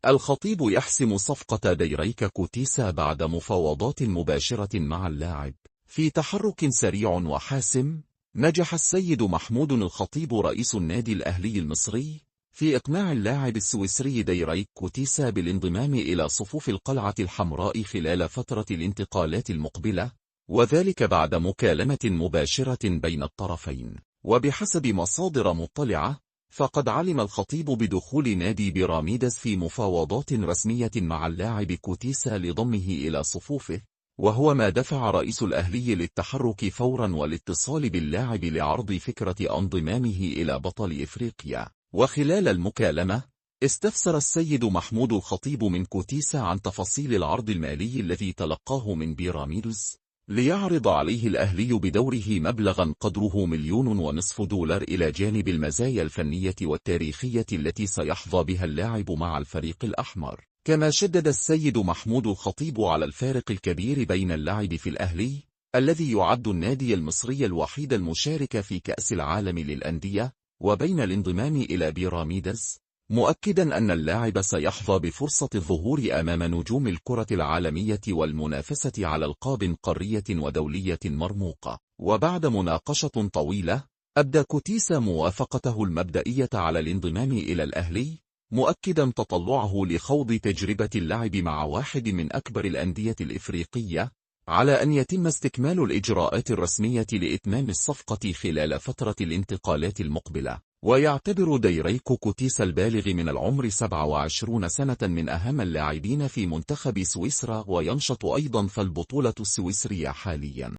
الخطيب يحسم صفقة ديريك كوتيسا بعد مفاوضات مباشرة مع اللاعب. في تحرك سريع وحاسم، نجح السيد محمود الخطيب رئيس النادي الأهلي المصري في إقناع اللاعب السويسري ديريك كوتيسا بالانضمام إلى صفوف القلعة الحمراء خلال فترة الانتقالات المقبلة، وذلك بعد مكالمة مباشرة بين الطرفين. وبحسب مصادر مطلعة، فقد علم الخطيب بدخول نادي بيراميدز في مفاوضات رسمية مع اللاعب كوتيسا لضمه إلى صفوفه، وهو ما دفع رئيس الأهلي للتحرك فورا والاتصال باللاعب لعرض فكرة انضمامه إلى بطل إفريقيا. وخلال المكالمة، استفسر السيد محمود الخطيب من كوتيسا عن تفاصيل العرض المالي الذي تلقاه من بيراميدز، ليعرض عليه الأهلي بدوره مبلغا قدره 1.5 مليون دولار إلى جانب المزايا الفنية والتاريخية التي سيحظى بها اللاعب مع الفريق الأحمر. كما شدد السيد محمود الخطيب على الفارق الكبير بين اللعب في الأهلي، الذي يعد النادي المصري الوحيد المشارك في كأس العالم للأندية، وبين الانضمام إلى بيراميدز، مؤكدا أن اللاعب سيحظى بفرصة الظهور أمام نجوم الكرة العالمية والمنافسة على ألقاب قارية ودولية مرموقة. وبعد مناقشة طويلة، أبدى كوتيسا موافقته المبدئية على الانضمام إلى الأهلي، مؤكدا تطلعه لخوض تجربة اللعب مع واحد من أكبر الأندية الإفريقية، على أن يتم استكمال الإجراءات الرسمية لإتمام الصفقة خلال فترة الانتقالات المقبلة. ويعتبر ديريك كوتيسا البالغ من العمر 27 سنة من أهم اللاعبين في منتخب سويسرا، وينشط أيضا في البطولة السويسرية حاليا.